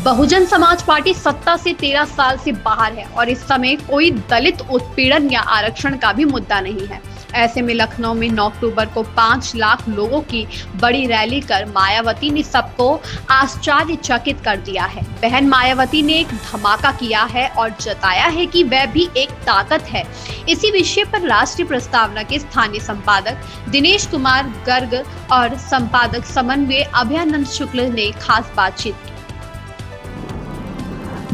Bahujan Samaj party सत्ता से 13 साल से बाहर है और इस समय कोई दलित उत्पीड़न या आरक्षण का भी मुद्दा नहीं है। ऐसे में लखनऊ में 9 अक्टूबर को 5 लाख लोगों की बड़ी रैली कर मायावती ने सबको आश्चर्यचकित कर दिया है। बहन मायावती ने एक धमाका किया है और जताया है कि वह भी एक ताकत है। इसी विषय पर राष्ट्रीय प्रस्तावना के स्थानीय संपादक दिनेश कुमार गर्ग और संपादक समन्वय अभयानंद शुक्ल ने खास बातचीत की।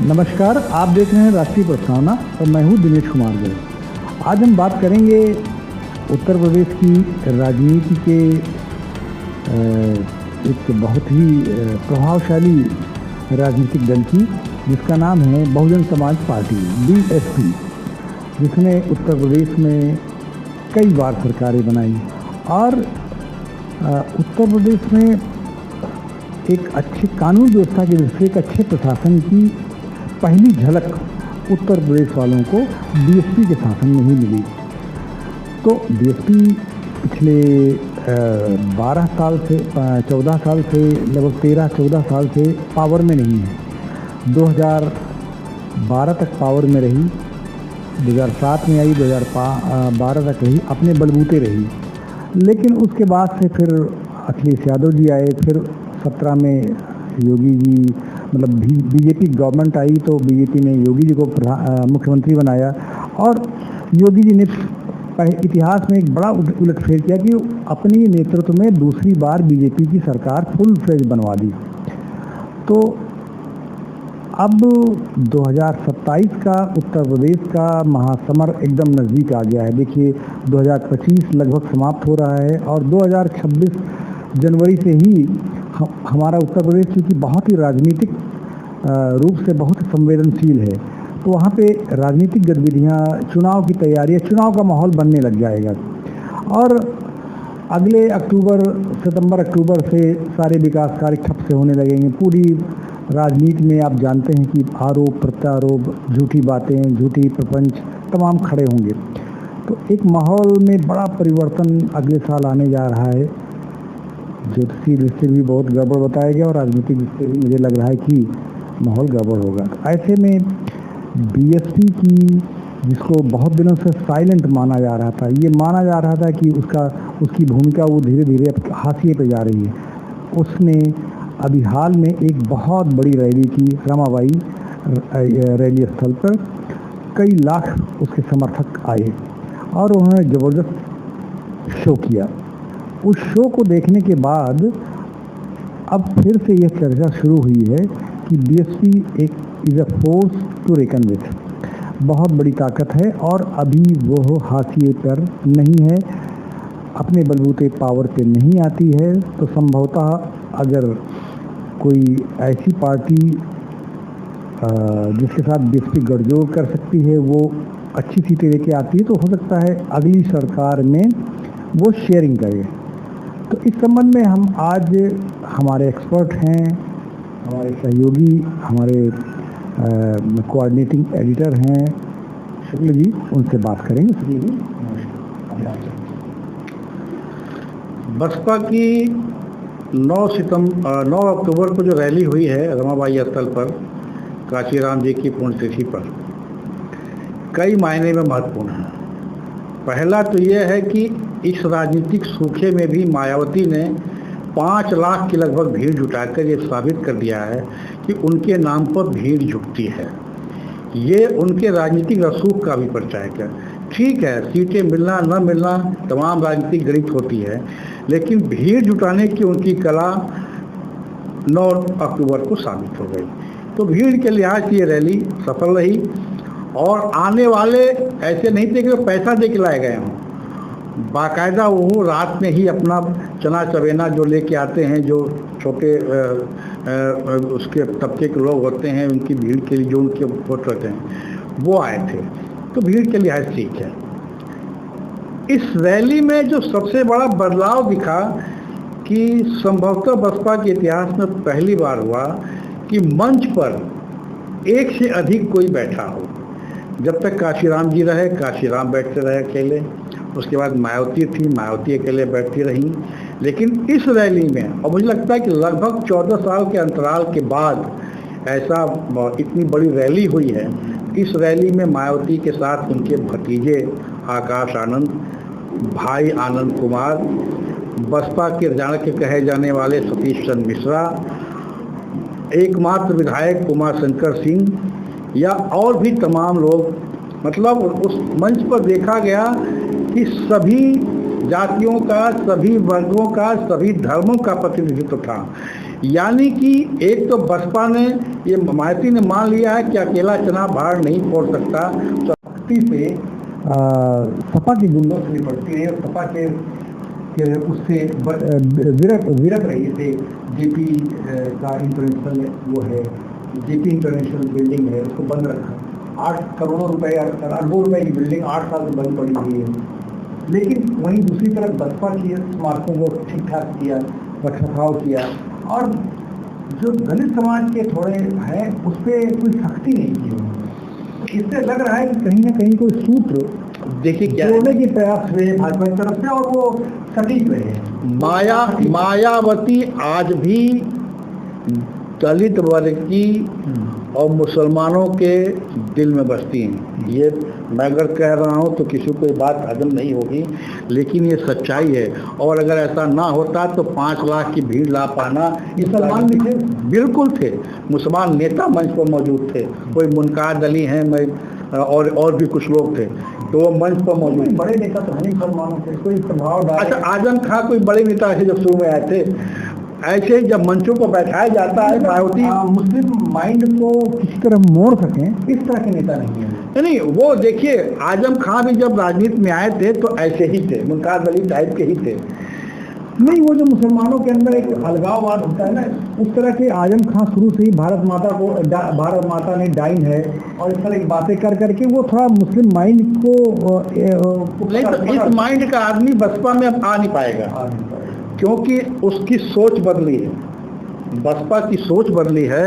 नमस्कार, आप देख रहे हैं राष्ट्रीय प्रस्तावना और मैं हूं दिनेश कुमार गर्ग। आज हम बात करेंगे उत्तर प्रदेश की राजनीति के एक बहुत ही प्रभावशाली राजनीतिक दल की, जिसका नाम है बहुजन समाज पार्टी BSP, जिसने उत्तर प्रदेश में कई बार सरकारें बनाई और उत्तर प्रदेश में एक अच्छी कानून व्यवस्था की दृष्टि से एक अच्छे प्रशासन की पहली झलक उत्तर प्रदेश वालों को BSP के शासन में ही मिली। तो BSP पिछले 12 साल से 14 साल से लगभग 13-14 साल से पावर में नहीं है। 2012 तक पावर में रही, 2007 में आई, 2012 तक रही, अपने बलबूते रही। लेकिन उसके बाद से फिर अखिलेश यादव जी आए, फिर 17 में योगी जी मतलब बीजेपी गवर्नमेंट आई तो बीजेपी ने योगी जी को मुख्यमंत्री बनाया और योगी जी ने इतिहास में एक बड़ा उलटफेर किया कि अपनी नेतृत्व में दूसरी बार बीजेपी की सरकार फुल फ्लेज बनवा दी। तो अब 2027 का उत्तर प्रदेश का महासमर एकदम नज़दीक आ गया है। देखिए 2025 लगभग समाप्त हो रहा है और 2026 जनवरी से ही हमारा उत्तर प्रदेश क्योंकि बहुत ही राजनीतिक रूप से बहुत संवेदनशील है, तो वहाँ पे राजनीतिक गतिविधियाँ, चुनाव की तैयारियाँ, चुनाव का माहौल बनने लग जाएगा और अगले सितंबर अक्टूबर से सारे विकास कार्य ठप से होने लगेंगे। पूरी राजनीति में आप जानते हैं कि आरोप प्रत्यारोप, झूठी बातें, झूठी प्रपंच तमाम खड़े होंगे। तो एक माहौल में बड़ा परिवर्तन अगले साल आने जा रहा है। ज्योतिषी दृष्टि भी बहुत गड़बड़ बताया गया और राजनीतिक दृष्टि भी मुझे लग रहा है कि माहौल गड़बड़ होगा। ऐसे में BSP की, जिसको बहुत दिनों से साइलेंट माना जा रहा था, ये माना जा रहा था कि उसकी भूमिका वो धीरे धीरे हाशिए पे जा रही है, उसने अभी हाल में एक बहुत बड़ी रैली की रमाबाई रैली स्थल पर। कई लाख उसके समर्थक आए और उन्होंने ज़बरदस्त शो किया। उस शो को देखने के बाद अब फिर से यह चर्चा शुरू हुई है कि BSP is a force to reckon with, बहुत बड़ी ताकत है और अभी वो हाशिए पर नहीं है, अपने बलबूते पावर पे नहीं आती है। तो संभवतः अगर कोई ऐसी पार्टी जिसके साथ BSP गठजोड़ कर सकती है, वो अच्छी सीटें लेके आती है, तो हो सकता है अगली सरकार में वो शेयरिंग करे। तो इस संबंध में हम आज, हमारे एक्सपर्ट हैं, हमारे सहयोगी, हमारे कोऑर्डिनेटिंग एडिटर हैं शुक्ल जी, उनसे बात करेंगे। शुक्ल जी, बसपा की 9 अक्टूबर को जो रैली हुई है रमाबाई स्थल पर काशीराम जी की पुण्यतिथि पर, कई मायने में महत्वपूर्ण है। पहला तो यह है कि इस राजनीतिक सूखे में भी मायावती ने 5 लाख की लगभग भीड़ जुटाकर ये साबित कर दिया है कि उनके नाम पर भीड़ झुकती है। ये उनके राजनीतिक रसूख का भी परिचायक है। ठीक है, सीटें मिलना न मिलना तमाम राजनीतिक गणित होती है, लेकिन भीड़ जुटाने की उनकी कला 9 अक्टूबर को साबित हो गई। तो भीड़ के लिहाज से ये रैली सफल रही और आने वाले ऐसे नहीं थे कि वो पैसा दे के लाए गए हों, बाकायदा वो रात में ही अपना चना चबेना जो लेके आते हैं, जो छोटे उसके तबके के लोग होते हैं, उनकी भीड़ के लिए जो उनके वोट रहते हैं, वो आए थे। तो भीड़ के लिहाज ठीक है। इस रैली में जो सबसे बड़ा बदलाव दिखा कि संभवतः बसपा के इतिहास में पहली बार हुआ कि मंच पर एक से अधिक कोई बैठा हो। जब तक काशीराम जी रहे, काशीराम बैठते रहे अकेले, उसके बाद मायावती थी, मायावती अकेले बैठती रहीं। लेकिन इस रैली में, और मुझे लगता है कि लगभग 14 साल के अंतराल के बाद ऐसा इतनी बड़ी रैली हुई है। इस रैली में मायावती के साथ उनके भतीजे आकाश आनंद, भाई आनंद कुमार, बसपा के रणनीतिज्ञ कहे जाने वाले सतीश चंद्र मिश्रा, एकमात्र विधायक उमाशंकर सिंह या और भी तमाम लोग, मतलब उस मंच पर देखा गया कि सभी जातियों का, सभी वर्गों का, सभी धर्मों का प्रतिनिधित्व था। यानी कि एक तो बसपा ने, ये मायावती ने मान लिया है कि अकेला चुनाव बाहर नहीं फोड़ सकता, तो सख्ती से सपा के गुंडों से निपटती है, सपा के उससे विरत रही थे। जेपी का इंटरनेशनल वो है, जेपी इंटरनेशनल बिल्डिंग है, उसको बंद रखा। 8 करोड़ रुपए, अरबों रुपए की बिल्डिंग 8 साल से बंद पड़ी हुई है। लेकिन वहीं दूसरी तरफ बसपा की स्मारकों को ठीक ठाक किया, रखरखाव किया, और जो दलित समाज के थोड़े हैं उस पर कोई सख्ती नहीं की। इससे लग रहा है कि कहीं ना कहीं कोई सूत्र देखिए जोड़ने की प्रयास हुए भाजपा की तरफ से, और वो सटीक रहे। मायावती आज भी दलित वर्ग की और मुसलमानों के दिल में बसती हैं। ये मैं अगर कह रहा हूँ तो किसी को ये बात हजम नहीं होगी, लेकिन ये सच्चाई है। और अगर ऐसा ना होता तो 5 लाख की भीड़ ला पाना, मुसलमान भी थे, बिल्कुल थे, मुसलमान नेता मंच पर मौजूद थे, कोई मुनकार अली हैं, मैं और भी कुछ लोग थे, तो वो मंच पर मौजूद। बड़े नेता तो नहीं मुसलमानों के, कोई प्रभाव डाले। अच्छा, आजम खां कोई बड़े नेता थे जब शुरू में आए थे। ऐसे ही जब मंचों पर बैठाया जाता है, मायावती मुस्लिम माइंड को किसी तरह मोड़ सकें, इस तरह के नेता नहीं है। नहीं, वो देखिए आजम खां भी जब राजनीति में आए थे तो ऐसे ही थे, मुनकार अली टाइप के ही थे। नहीं, वो जो मुसलमानों के अंदर एक अलगाववाद होता है ना, उस तरह के आजम खां शुरू से ही भारत माता ने डाइन है और इस तरह की बातें कर करके वो थोड़ा मुस्लिम माइंड को इस माइंड का आदमी बसपा में अब आ नहीं पाएगा, क्योंकि उसकी सोच बदली है, बसपा की सोच बदली है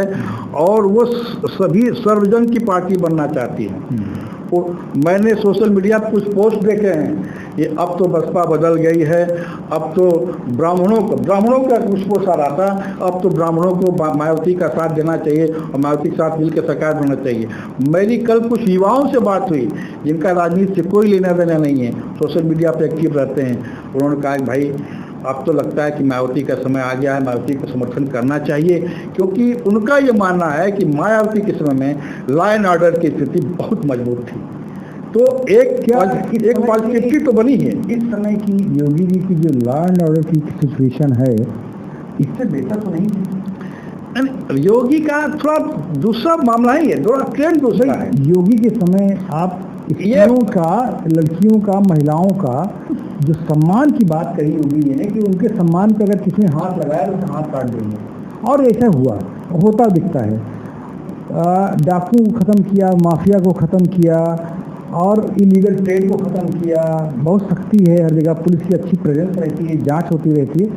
और वो सभी सर्वजन की पार्टी बनना चाहती है। मैंने सोशल मीडिया पर कुछ पोस्ट देखे हैं, ये अब तो बसपा बदल गई है, अब तो ब्राह्मणों का कुछ पोस्ट आ रहा था, अब तो ब्राह्मणों को मायावती का साथ देना चाहिए और मायावती के साथ मिलकर सरकार बनना चाहिए। मेरी कल कुछ युवाओं से बात हुई जिनका राजनीति से कोई लेना देना नहीं है, सोशल मीडिया पर एक्टिव रहते हैं। उन्होंने कहा कि भाई अब तो लगता है कि मायावती का समय आ गया है, मायावती का समर्थन करना चाहिए, क्योंकि उनका ये मानना है कि मायावती के समय में लॉ एंड ऑर्डर की स्थिति बहुत मजबूत थी। तो एक पॉजिटिविटी तो बनी है। इस समय की योगी जी की जो लॉ एंड ऑर्डर की सिचुएशन है, इससे बेहतर तो नहीं थी। योगी का थोड़ा दूसरा मामला ही है, थोड़ा ट्रेंड दूसरा है। योगी के समय आप लड़कियों का, महिलाओं का जो सम्मान की बात कही योगी जी ने कि उनके सम्मान पर अगर किसी ने हाथ लगाया तो हाथ काट देंगे, और ऐसा होता दिखता है। डाकू को ख़त्म किया, माफिया को ख़त्म किया और इलीगल ट्रेड को ख़त्म किया। बहुत सख्ती है हर जगह, पुलिस की अच्छी प्रेजेंस रहती है, जांच होती रहती है।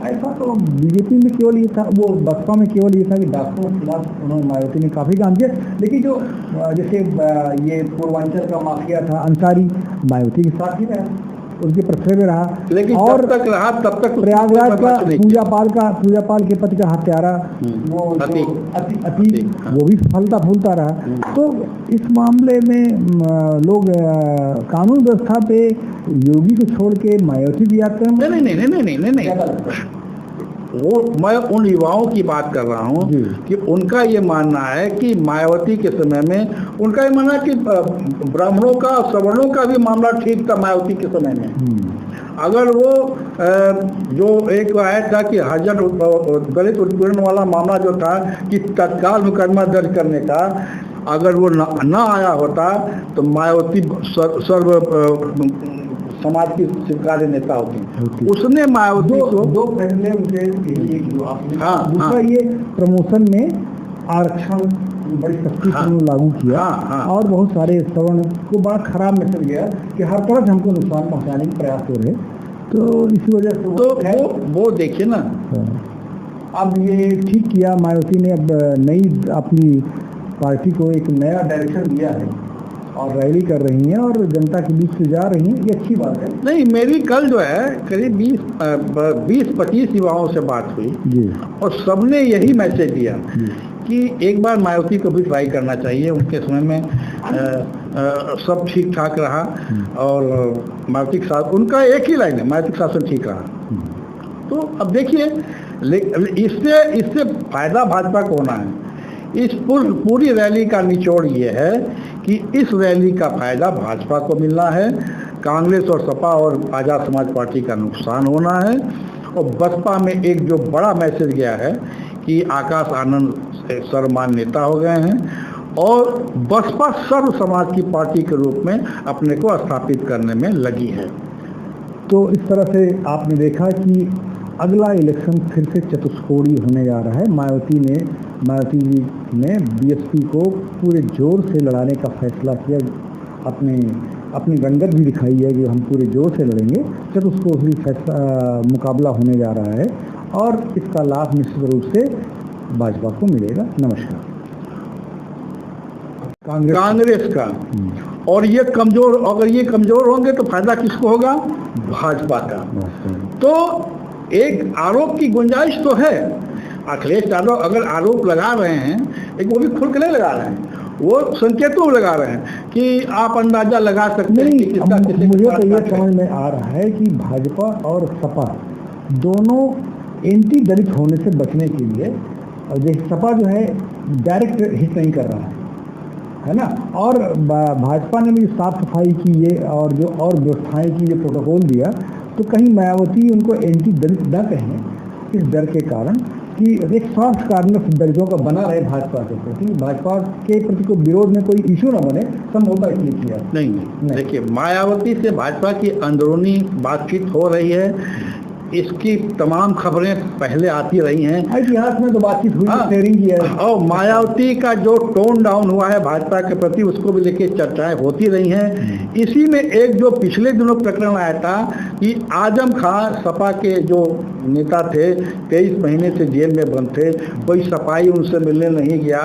ऐसा तो बीजेपी में केवल ये था, वो बसपा में केवल ये था कि डाकुओं के खिलाफ उन्होंने मायावती ने काफ़ी काम किया। लेकिन जो जैसे ये पूर्वांचल का माफिया था अंसारी, मायावती के साथ ही रहा, उनके प्रश्रय में रहा, लेकिन और तब तक रहा, तब तक प्रयागराज का पूजा पाल के पति का हत्यारा वो अतीक, वो भी फलता फूलता रहा। तो इस मामले में लोग कानून व्यवस्था पे योगी को छोड़ के मायावती भी आते हैं। नहीं, वो मैं उन युवाओं की बात कर रहा हूँ कि उनका ये मानना है कि मायावती के समय में उनका ये मानना है कि ब्राह्मणों का, सवर्णों का भी मामला ठीक था मायावती के समय में। अगर वो जो एक आया था कि हजार दलित उत्पीड़न वाला मामला जो था कि तत्काल मुकदमा दर्ज करने का, अगर वो ना आया होता तो मायावती समाज की स्वीकार्य नेता होती। उसने मायावती को दो फैसले उनके दूसरा ये प्रमोशन में आरक्षण बड़ी सख्ती से लागू किया और बहुत सारे सवर्ण को बड़ा खराब मैसेज गया कि हर तरह से हमको नुकसान पहुंचाने के प्रयास हो रहे। तो इसी वजह से तो वो देखिए ना, अब ये ठीक किया मायावती ने, अब नई अपनी पार्टी को एक नया डायरेक्शन दिया है और रैली कर रही हैं और जनता के बीच से जा रही हैं, ये अच्छी बात है। नहीं, मेरी कल जो है करीब 20-25 युवाओं से बात हुई जी, और सबने यही मैसेज दिया कि एक बार मायावती को भी ट्राई करना चाहिए। उनके समय में सब ठीक ठाक रहा और मायावती के साथ उनका एक ही लाइन है, मायावती का शासन ठीक रहा। तो अब देखिए इससे फायदा भाजपा को होना है। इस पूरी रैली का निचोड़ ये है कि इस रैली का फायदा भाजपा को मिलना है, कांग्रेस और सपा और आज़ाद समाज पार्टी का नुकसान होना है। और बसपा में एक जो बड़ा मैसेज गया है कि आकाश आनंद सर्वमान्य नेता हो गए हैं और बसपा सर्व समाज की पार्टी के रूप में अपने को स्थापित करने में लगी है। तो इस तरह से आपने देखा कि अगला इलेक्शन फिर से चतुष्कोणीय होने जा रहा है। मायावती जी ने बीएसपी को पूरे जोर से लड़ाने का फैसला किया, अपनी रंगत भी दिखाई है कि हम पूरे जोर से लड़ेंगे। चतुष्कोणीय मुकाबला होने जा रहा है और इसका लाभ निश्चित रूप से भाजपा को मिलेगा। नमस्कार। कांग्रेस का और ये कमजोर, अगर ये कमजोर होंगे तो फायदा किसको होगा? भाजपा का। तो एक आरोप की गुंजाइश तो है। अखिलेश यादव अगर आरोप लगा रहे हैं, एक वो भी खुल के नहीं लगा रहे हैं, वो संकेतों लगा रहे हैं कि आप अंदाजा लगा सकते हैं कि किसका किसी। मुझे तो ये समझ में आ रहा है कि भाजपा और सपा दोनों एंटी दलित होने से बचने के लिए, और जैसे सपा जो है डायरेक्ट हिट नहीं कर रहा है ना, और भाजपा ने भी साफ सफाई की ये और जो और व्यवस्थाएं की, ये प्रोटोकॉल दिया, तो कहीं मायावती उनको एंटी दलित न कहें इस डर के कारण कि एक सॉफ्ट कार्नर दलितों का बना रहे भाजपा के प्रति, भाजपा के प्रति को विरोध में कोई इशू न बने, समझौता इसलिए किया। नहीं। देखिए, मायावती से भाजपा की अंदरूनी बातचीत हो रही है, इसकी तमाम खबरें पहले आती रही हैं। इतिहास में तो बातचीत हुई, शेयरिंग की है। और मायावती का जो टोन डाउन हुआ है भाजपा के प्रति, उसको भी लेके चर्चाएं होती रही हैं। इसी में एक जो पिछले दिनों प्रकरण आया था कि आजम खां सपा के जो नेता थे, 23 महीने से जेल में बंद थे, कोई सफाई उनसे मिलने नहीं गया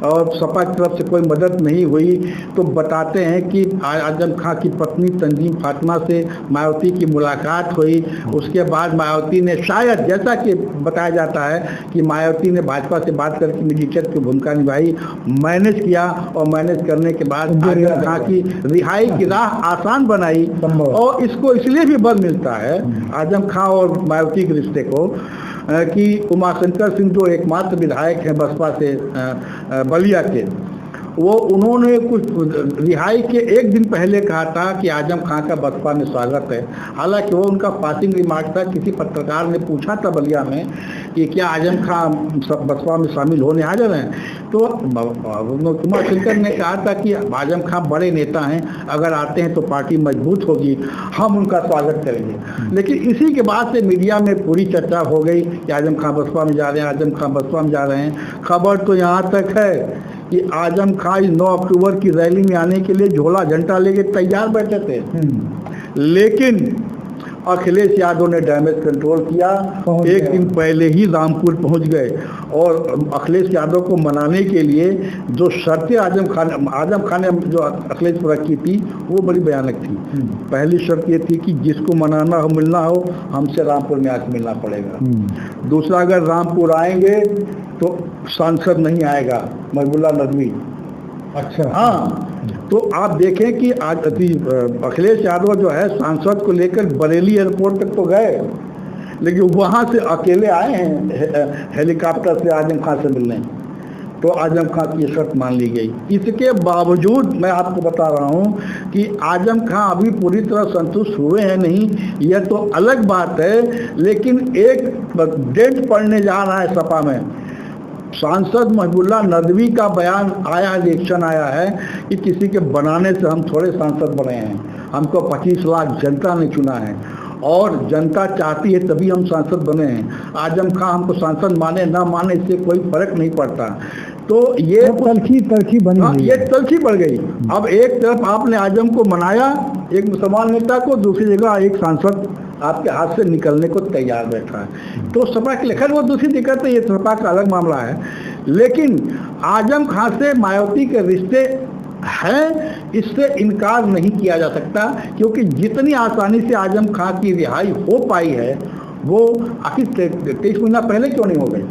और सपा की तरफ से कोई मदद नहीं हुई। तो बताते हैं कि आजम खां की पत्नी तंजीम फातिमा से मायावती की मुलाकात हुई। उसके बाद मायावती ने शायद, जैसा कि बताया जाता है कि मायावती ने भाजपा से बात करके मीडिएटर की भूमिका निभाई, मैनेज किया और मैनेज करने के बाद आजम खां की रिहाई की राह आसान बनाई। और इसको इसलिए भी बल मिलता है आजम खां और मायावती के रिश्ते को कि उमाशंकर सिंह जो एकमात्र विधायक हैं बसपा से बलिया के, वो उन्होंने कुछ रिहाई के एक दिन पहले कहा था कि आजम खां का बसपा में स्वागत है। हालांकि वो उनका पासिंग रिमार्क था। किसी पत्रकार ने पूछा था बलिया में कि क्या आजम खां बसपा में शामिल होने हाजिर हैं, तो उमाशंकर ने कहा था कि आजम खां बड़े नेता हैं, अगर आते हैं तो पार्टी मजबूत होगी, हम उनका स्वागत करेंगे। लेकिन इसी के बाद से मीडिया में पूरी चर्चा हो गई कि आजम खां बसपा में जा रहे हैं, आजम खां बसपा में जा रहे हैं। खबर तो यहाँ तक है कि आजम खां 9 अक्टूबर की रैली में आने के लिए झोला झंडा लेके तैयार बैठे थे, लेकिन अखिलेश यादव ने डैमेज कंट्रोल किया। एक दिन पहले ही रामपुर पहुंच गए और अखिलेश यादव को मनाने के लिए जो शर्तें आजम खान ने जो अखिलेश पर रखी थी वो बड़ी भयानक थी। पहली शर्त ये थी कि जिसको मनाना हो, मिलना हो, हमसे रामपुर में आके मिलना पड़ेगा। दूसरा, अगर रामपुर आएंगे तो सांसद नहीं आएगा महबूबुल्लाह नदवी। अच्छा, हाँ, तो आप देखें कि आज अखिलेश यादव जो है सांसद को लेकर बरेली एयरपोर्ट तक तो गए, लेकिन वहाँ से अकेले आए हैं हेलीकॉप्टर से आजम खां से मिलने। तो आजम खां की शर्त मान ली गई। इसके बावजूद मैं आपको बता रहा हूँ कि आजम खां अभी पूरी तरह संतुष्ट हुए हैं नहीं, यह तो अलग बात है। लेकिन एक डेट पड़ने जा रहा है सपा में। सांसद महबूबुल्लाह नदवी का बयान आया, रिएक्शन आया है कि किसी के बनाने से हम थोड़े सांसद बने हैं, हमको 25 लाख जनता ने चुना है और जनता चाहती है तभी हम सांसद बने हैं। आजम खां हमको सांसद माने ना माने इससे कोई फर्क नहीं पड़ता। तो ये तलखी बनी, ये तलखी बढ़ गई। अब एक तरफ आपने आजम को मनाया, एक मुसलमान नेता को, दूसरी जगह एक सांसद आपके हाथ से निकलने को तैयार बैठा है। तो सपा की लेखन वो दूसरी दिक्कत है, ये सपा का अलग मामला है। लेकिन आजम खां से मायावती के रिश्ते हैं, इससे इनकार नहीं किया जा सकता, क्योंकि जितनी आसानी से आजम खां की रिहाई हो पाई है वो आखिर 23 महीना पहले क्यों नहीं हो गई?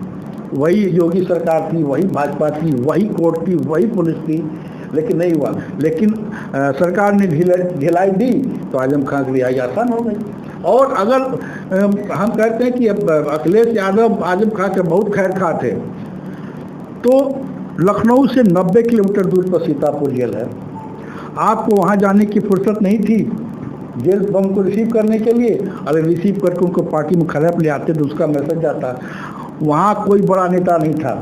वही योगी सरकार थी, वही भाजपा थी, वही कोर्ट थी, वही पुलिस थी, लेकिन नहीं हुआ। लेकिन सरकार ने ढिलाई दी तो आजम खां की रिहाई आसान हो गई। और अगर हम कहते हैं कि अखिलेश यादव आजम खां के बहुत खैर खा थे, तो लखनऊ से 90 किलोमीटर दूर पर सीतापुर जेल है। आपको वहाँ जाने की फुर्सत नहीं थी जेल बम को रिसीव करने के लिए। अगर रिसीव करके उनको पार्टी में खड़े ले आते तो उसका मैसेज आता। वहाँ कोई बड़ा नेता नहीं था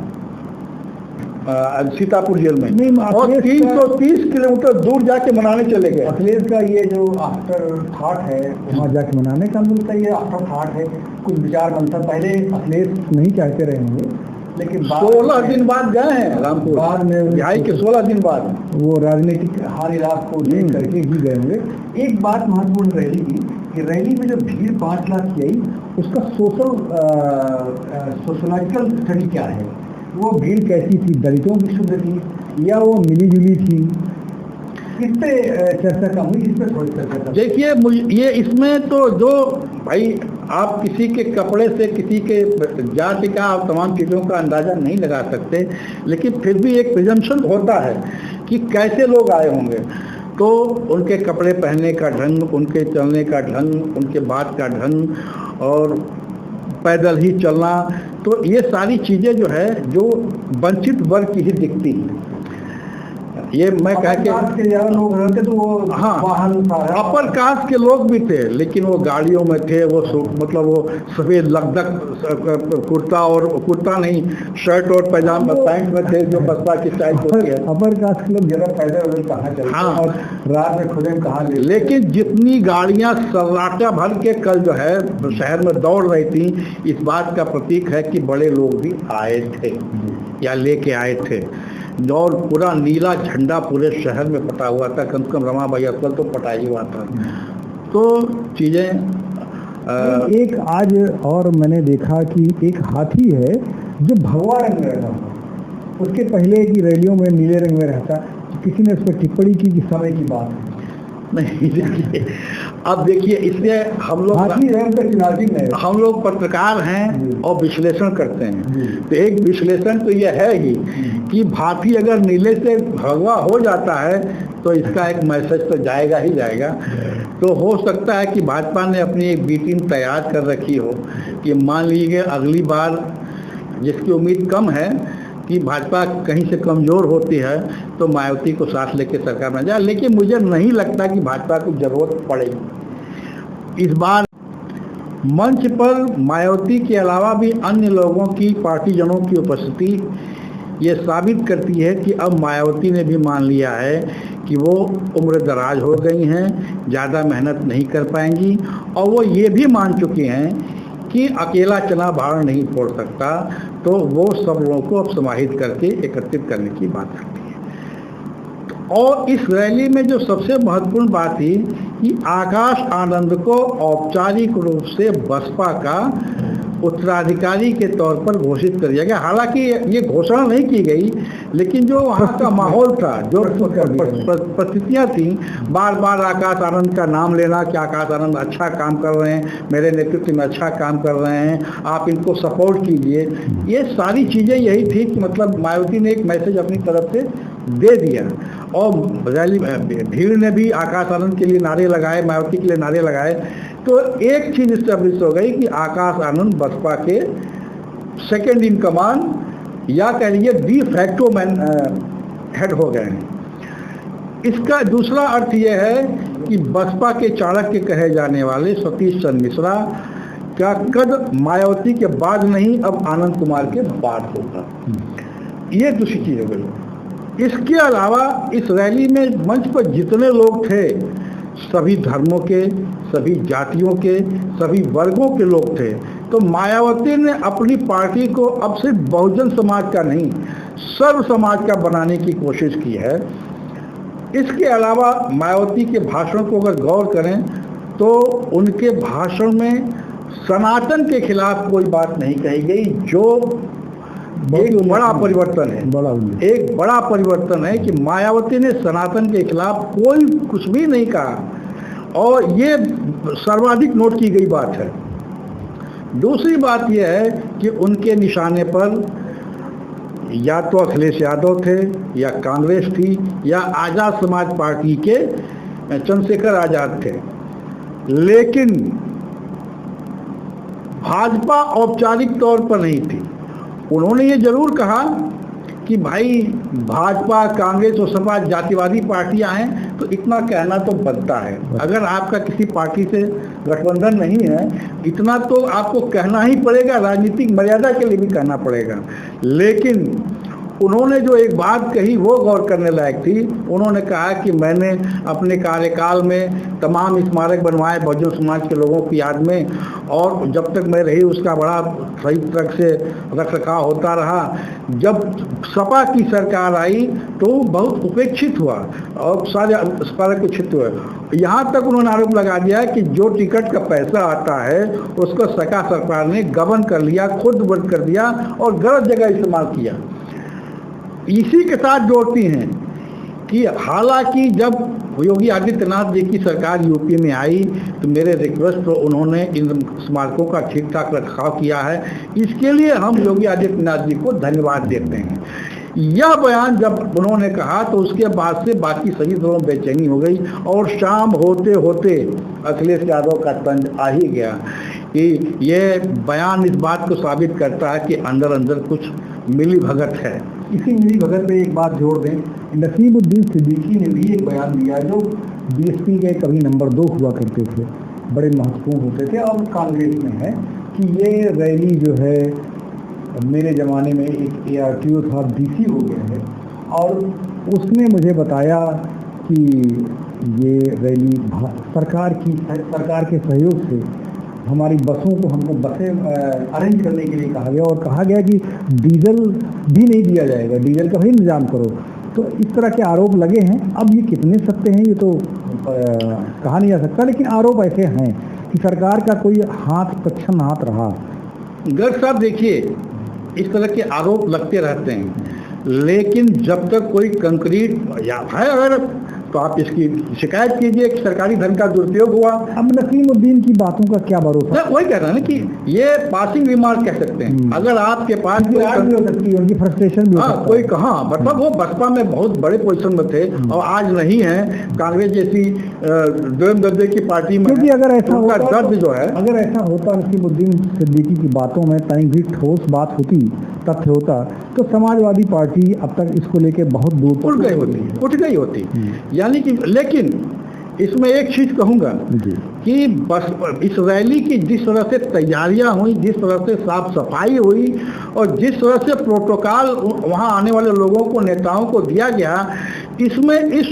सीतापुर जेल में, नहीं, और 330 किलोमीटर दूर जाके मनाने चले गए। अखिलेश का ये जो आफ्टर थॉट है वहाँ जाके मनाने का मिलता है, ये आफ्टर थॉट है, कुछ विचार बनता। पहले अखिलेश नहीं चाहते रहे होंगे, लेकिन 16 दिन बाद गए हैं रामपुर, बाद में रिहाई के 16 दिन बाद वो राजनीतिक हाल इलाक को देख करके ही गए होंगे। एक बात महत्वपूर्ण रैली की कि रैली में जो भीड़ 5 लाख की आई, उसका सोशलाइकल स्टडी क्या है? वो भीड़ कैसी थी? दलितों की शुद्ध थी या वो मिली जुली थी? इस पे चर्चा कम हुई, इस पे थोड़ी चर्चा। देखिए, ये इसमें तो जो भाई आप किसी के कपड़े से किसी के जाति का आप तमाम चीज़ों का अंदाज़ा नहीं लगा सकते, लेकिन फिर भी एक प्रिजम्पशन होता है कि कैसे लोग आए होंगे। तो उनके कपड़े पहनने का ढंग, उनके चलने का ढंग, उनके बात का ढंग और पैदल ही चलना, तो ये सारी चीज़ें जो है जो वंचित वर्ग की ही दिखती हैं। ये मैं कह के ज़्यादा लोग रहते तो वो हाँ अपर कास्ट के लोग भी थे, लेकिन वो गाड़ियों में थे, वो मतलब वो सफ़ेद लगदक कुर्ता और कुर्ता नहीं शर्ट और पैजामा पैंट में थे, जो बसपा की स्टाइल होती है। अपर कास्ट के लोग ज़्यादा पैदल कहाँ चलते हाँ, और रात में खुदे कहाँ ले। लेकिन जितनी गाड़ियां सन्नाटा भर के कल जो है शहर में दौड़ रही थी, इस बात का प्रतीक है कि बड़े लोग भी आए थे या लेके आए थे। और पूरा नीला झंडा पूरे शहर में फटा हुआ था, कम से कम रमाबाई अस्पताल तो फटा ही हुआ था। तो चीज़ें एक आज और मैंने देखा कि एक हाथी है जो भगवा रंग में रहता था, उसके पहले की रैलियों में नीले रंग में रहता। किसी ने उस पर टिप्पणी की कि समय की बात है। नहीं, देखिए अब देखिए, इसलिए हम लोग पत्रकार हैं और विश्लेषण करते हैं। तो एक विश्लेषण तो यह है ही कि हाथी अगर नीले से भगवा हो जाता है तो इसका एक मैसेज तो जाएगा ही जाएगा। तो हो सकता है कि भाजपा ने अपनी एक बी टीम तैयार कर रखी हो कि मान लीजिए अगली बार, जिसकी उम्मीद कम है कि भाजपा कहीं से कमज़ोर होती है, तो मायावती को साथ लेके सरकार में जाए। लेकिन मुझे नहीं लगता कि भाजपा को ज़रूरत पड़ेगी। इस बार मंच पर मायावती के अलावा भी अन्य लोगों की, पार्टीजनों की उपस्थिति ये साबित करती है कि अब मायावती ने भी मान लिया है कि वो उम्र दराज हो गई हैं, ज़्यादा मेहनत नहीं कर पाएंगी, और वो ये भी मान चुकी हैं कि अकेला चना भाड़ नहीं फोड़ सकता। तो वो सब लोगों को अब समाहित करके एकत्रित करने की बात करती है। और इस रैली में जो सबसे महत्वपूर्ण बात थी कि आकाश आनंद को औपचारिक रूप से बसपा का उत्तराधिकारी के तौर पर घोषित कर दिया गया। हालांकि ये घोषणा नहीं की गई, लेकिन जो वहाँ का माहौल था, जो परिस्थितियाँ थी, बार बार आकाश आनंद का नाम लेना कि आकाश आनंद अच्छा काम कर रहे हैं, मेरे नेतृत्व में अच्छा काम कर रहे हैं, आप इनको सपोर्ट कीजिए, ये सारी चीज़ें यही थी कि मतलब मायावती ने एक मैसेज अपनी तरफ से दे दिया। और रैली भीड़ ने भी आकाश आनंद के लिए नारे लगाए, मायावती के लिए नारे लगाए। तो एक चीज़ स्टैब्लिश हो गई कि आकाश आनंद बसपा के सेकेंड इन कमांड या कह लीजिए डी फैक्टो मैन हेड हो गए हैं। इसका दूसरा अर्थ यह है कि बसपा के चाणक्य कहे जाने वाले सतीश चंद्र मिश्रा का कद मायावती के बाद नहीं, अब आनंद कुमार के बाद होगा। ये दूसरी चीज़ हो गई। इसके अलावा इस रैली में मंच पर जितने लोग थे, सभी धर्मों के, सभी जातियों के, सभी वर्गों के लोग थे। तो मायावती ने अपनी पार्टी को अब सिर्फ बहुजन समाज का नहीं, सर्व समाज का बनाने की कोशिश की है। इसके अलावा मायावती के भाषण को अगर गौर करें तो उनके भाषण में सनातन के खिलाफ कोई बात नहीं कही गई, जो एक बड़ा परिवर्तन है। एक बड़ा परिवर्तन है कि मायावती ने सनातन के खिलाफ कोई कुछ भी नहीं कहा, और ये सर्वाधिक नोट की गई बात है। दूसरी बात यह है कि उनके निशाने पर या तो अखिलेश यादव थे, या कांग्रेस थी, या आज़ाद समाज पार्टी के चंद्रशेखर आज़ाद थे। लेकिन भाजपा औपचारिक तौर पर नहीं थी। उन्होंने ये जरूर कहा कि भाई भाजपा, कांग्रेस और सपा जातिवादी पार्टियां हैं, तो इतना कहना तो बनता है। अगर आपका किसी पार्टी से गठबंधन नहीं है, इतना तो आपको कहना ही पड़ेगा, राजनीतिक मर्यादा के लिए भी कहना पड़ेगा। लेकिन उन्होंने जो एक बात कही वो गौर करने लायक थी। उन्होंने कहा कि मैंने अपने कार्यकाल में तमाम स्मारक बनवाए बहुजन समाज के लोगों की याद में, और जब तक मैं रही उसका बड़ा सही तरह से रख रखाव होता रहा। जब सपा की सरकार आई तो बहुत उपेक्षित हुआ और सारे स्मारक उच्छित हुए। यहाँ तक उन्होंने आरोप लगा दिया कि जो टिकट का पैसा आता है उसको सपा सरकार ने गबन कर लिया, खुद बंद कर दिया और गलत जगह इस्तेमाल किया। इसी के साथ जोड़ती हैं कि हालांकि जब योगी आदित्यनाथ जी की सरकार यूपी में आई तो मेरे रिक्वेस्ट पर उन्होंने इन स्मारकों का ठीक ठाक रखरखाव किया है, इसके लिए हम योगी आदित्यनाथ जी को धन्यवाद देते हैं। यह बयान जब उन्होंने कहा तो उसके बाद से बाकी सभी दलों में बेचैनी हो गई, और शाम होते होते अखिलेश यादव का तंज आ ही गया कि यह बयान इस बात को साबित करता है कि अंदर अंदर कुछ मिली भगत है। इसी मिली भगत पे एक बात जोड़ दें, नसीमुद्दीन सिद्दीकी ने भी एक बयान दिया जो बीएसपी के कभी नंबर 2 हुआ करते थे, बड़े महत्वपूर्ण होते थे, और कांग्रेस में है कि ये रैली जो है मेरे ज़माने में एक ARTO था, DC हो गया है, और उसने मुझे बताया कि ये रैली सरकार के सहयोग से हमारी बसों को, हमको बसें अरेंज करने के लिए कहा गया, और कहा गया कि डीजल भी नहीं दिया जाएगा, डीजल का भी इंतजाम करो। तो इस तरह के आरोप लगे हैं। अब ये कितने सत्य हैं ये तो कहा नहीं जा सकता, लेकिन आरोप ऐसे हैं कि सरकार का कोई हाथ, पच्छम हाथ रहा। गर्ग साहब देखिए, इस तरह के आरोप लगते रहते हैं, लेकिन जब तक कोई कंक्रीट या है अगर तो आप इसकी शिकायत कीजिए कि सरकारी धन का दुरुपयोग हुआ। अब नसीमुद्दीन की बातों का क्या भरोसा? वही कह रहा है ना कि ये पासिंग रिमार्क कह सकते हैं। अगर आपके पास भी हो सकती है, उनकी फ्रस्ट्रेशन भी हो सकता है। कोई कहा मतलब वो बसपा में बहुत बड़े पोजीशन में थे और आज नहीं है, कांग्रेस जैसी दोयम दर्जे की पार्टी में। क्योंकि अगर ऐसा होता, दर्द जो है, अगर ऐसा होता नसीमुद्दीन सिद्दीकी की बातों में कहीं भी ठोस बात होती, तथ्य होता, तो समाजवादी पार्टी अब तक इसको लेके बहुत दूर उठ गई होती। यानी कि लेकिन इसमें एक चीज कहूंगा कि बस इस रैली की जिस तरह से तैयारियां हुई, जिस तरह से साफ सफाई हुई और जिस तरह से प्रोटोकॉल वहां आने वाले लोगों को, नेताओं को दिया गया, इसमें इस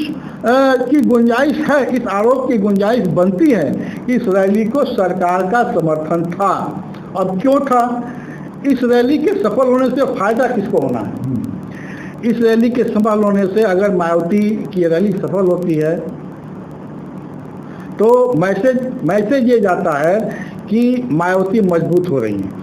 की गुंजाइश है, इस आरोप की गुंजाइश बनती है कि इस रैली को सरकार का समर्थन था। अब क्यों था? इस रैली के सफल होने से फायदा किसको होना है? इस रैली के सफल होने से अगर मायावती की रैली सफल होती है तो मैसेज ये जाता है कि मायावती मजबूत हो रही हैं।